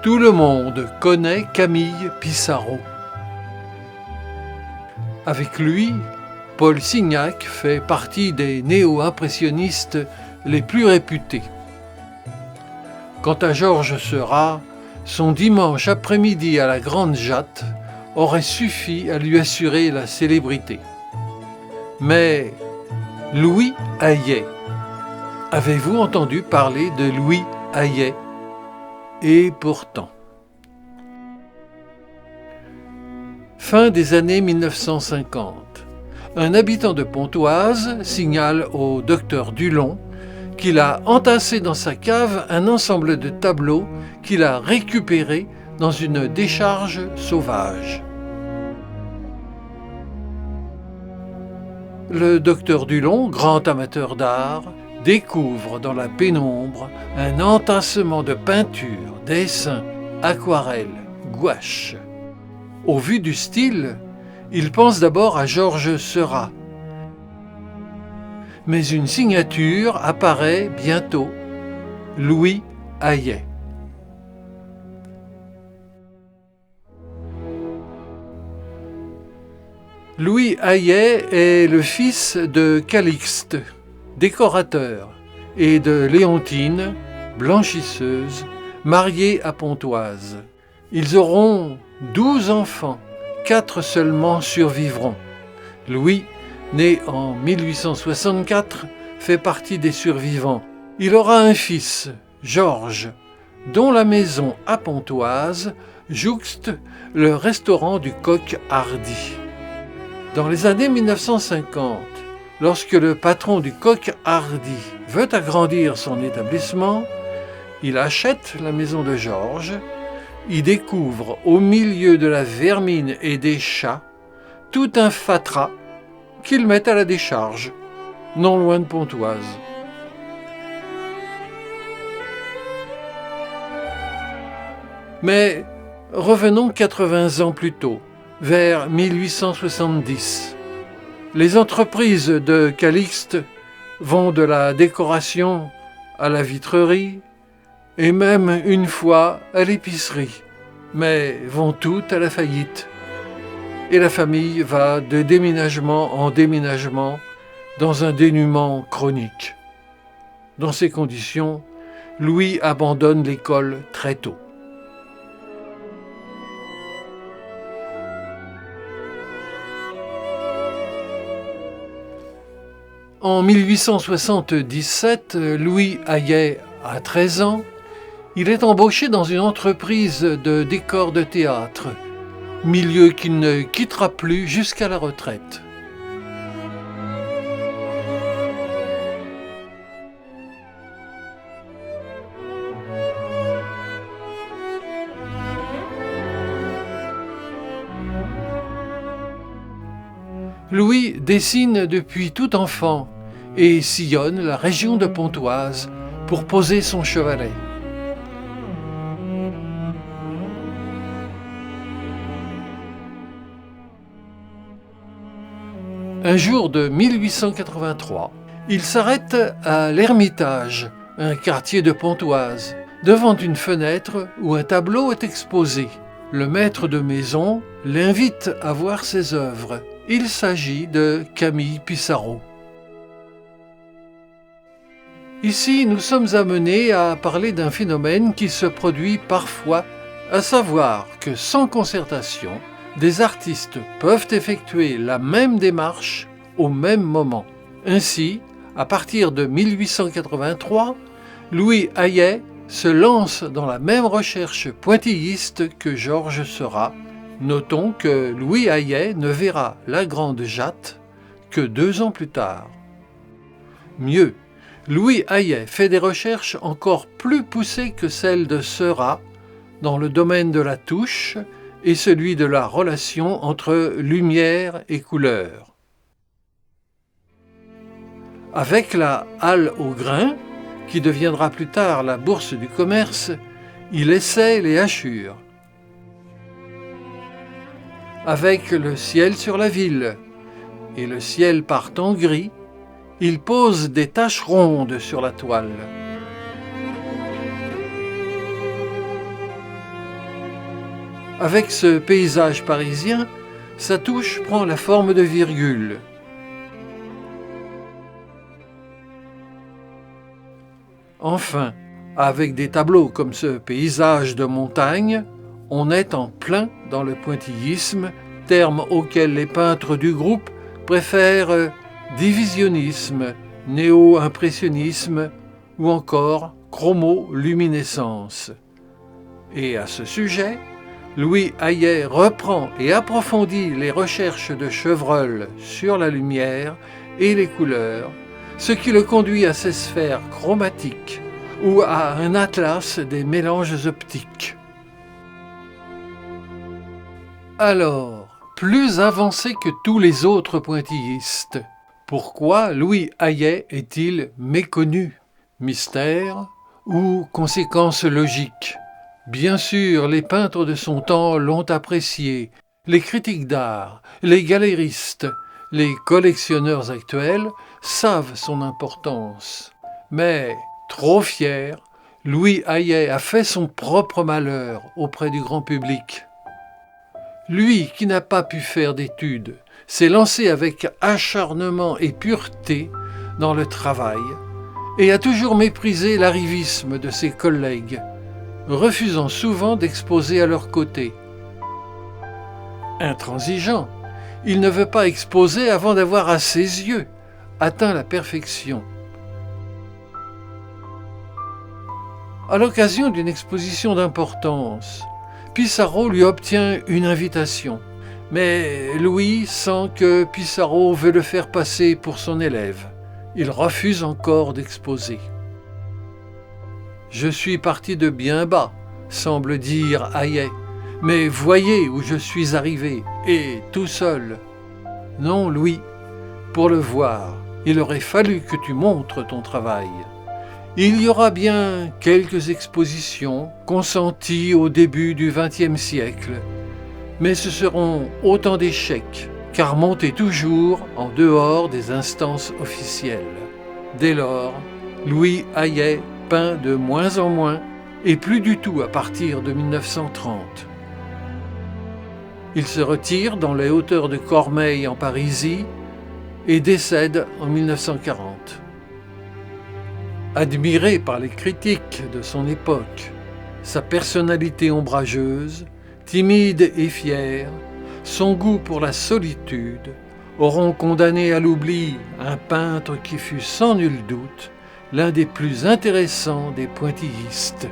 Tout le monde connaît Camille Pissarro. Avec lui, Paul Signac fait partie des néo-impressionnistes les plus réputés. Quant à Georges Seurat, son dimanche après-midi à la Grande Jatte aurait suffi à lui assurer la célébrité. Mais Louis Hayet, avez-vous entendu parler de Louis Hayet? Et pourtant. Fin des années 1950. Un habitant de Pontoise signale au docteur Dulon qu'il a entassé dans sa cave un ensemble de tableaux qu'il a récupérés dans une décharge sauvage. Le docteur Dulon, grand amateur d'art, découvre dans la pénombre un entassement de peintures, dessins, aquarelles, gouaches. Au vu du style, il pense d'abord à Georges Seurat. Mais une signature apparaît bientôt, Louis Hayet. Louis Hayet est le fils de Calixte, décorateur, et de Léontine, blanchisseuse, mariée à Pontoise. Ils auront 12 enfants, 4 seulement survivront. Louis, né en 1864, fait partie des survivants. Il aura un fils, Georges, dont la maison à Pontoise jouxte le restaurant du Coq Hardy. Dans les années 1950, lorsque le patron du Coq Hardy veut agrandir son établissement, il achète la maison de Georges, y découvre au milieu de la vermine et des chats tout un fatras qu'il met à la décharge, non loin de Pontoise. Mais revenons 80 ans plus tôt, vers 1870. Les entreprises de Calixte vont de la décoration à la vitrerie et même une fois à l'épicerie, mais vont toutes à la faillite. Et la famille va de déménagement en déménagement dans un dénuement chronique. Dans ces conditions, Louis abandonne l'école très tôt. En 1877, Louis Hayet a 13 ans. Il est embauché dans une entreprise de décors de théâtre, milieu qu'il ne quittera plus jusqu'à la retraite. Louis dessine depuis tout enfant et sillonne la région de Pontoise pour poser son chevalet. Un jour de 1883, il s'arrête à l'Ermitage, un quartier de Pontoise, devant une fenêtre où un tableau est exposé. Le maître de maison l'invite à voir ses œuvres. Il s'agit de Camille Pissarro. Ici, nous sommes amenés à parler d'un phénomène qui se produit parfois, à savoir que sans concertation, des artistes peuvent effectuer la même démarche au même moment. Ainsi, à partir de 1883, Louis Hayet se lance dans la même recherche pointilliste que Georges Seurat. Notons que Louis Hayet ne verra la Grande Jatte que 2 ans plus tard. Mieux, Louis Hayet fait des recherches encore plus poussées que celles de Seurat dans le domaine de la touche et celui de la relation entre lumière et couleur. Avec la halle au grain, qui deviendra plus tard la bourse du commerce, il essaie les hachures. Avec le ciel sur la ville et le ciel part en gris, il pose des taches rondes sur la toile. Avec ce paysage parisien, sa touche prend la forme de virgules. Enfin, avec des tableaux comme ce paysage de montagne, on est en plein dans le pointillisme, terme auquel les peintres du groupe préfèrent divisionnisme, néo-impressionnisme ou encore chromoluminescence. Et à ce sujet, Louis Hayet reprend et approfondit les recherches de Chevreul sur la lumière et les couleurs, ce qui le conduit à ses sphères chromatiques ou à un atlas des mélanges optiques. Alors, plus avancé que tous les autres pointillistes, pourquoi Louis Hayet est-il méconnu? Mystère ou conséquence logique? Bien sûr, les peintres de son temps l'ont apprécié, les critiques d'art, les galéristes, les collectionneurs actuels savent son importance. Mais, trop fier, Louis Hayet a fait son propre malheur auprès du grand public. Lui qui n'a pas pu faire d'études, s'est lancé avec acharnement et pureté dans le travail et a toujours méprisé l'arrivisme de ses collègues, refusant souvent d'exposer à leur côté. Intransigeant, il ne veut pas exposer avant d'avoir à ses yeux atteint la perfection. À l'occasion d'une exposition d'importance, Pissarro lui obtient une invitation, mais Louis sent que Pissarro veut le faire passer pour son élève. Il refuse encore d'exposer. « Je suis parti de bien bas », semble dire Hayet, « mais voyez où je suis arrivé, et tout seul. » Non, Louis, pour le voir, il aurait fallu que tu montres ton travail. Il y aura bien quelques expositions consenties au début du XXe siècle, mais ce seront autant d'échecs, car montées toujours en dehors des instances officielles. Dès lors, Louis Hayet peint de moins en moins, et plus du tout à partir de 1930. Il se retire dans les hauteurs de Cormeilles en Parisie et décède en 1940. Admiré par les critiques de son époque, sa personnalité ombrageuse, timide et fière, son goût pour la solitude, auront condamné à l'oubli un peintre qui fut sans nul doute l'un des plus intéressants des pointillistes.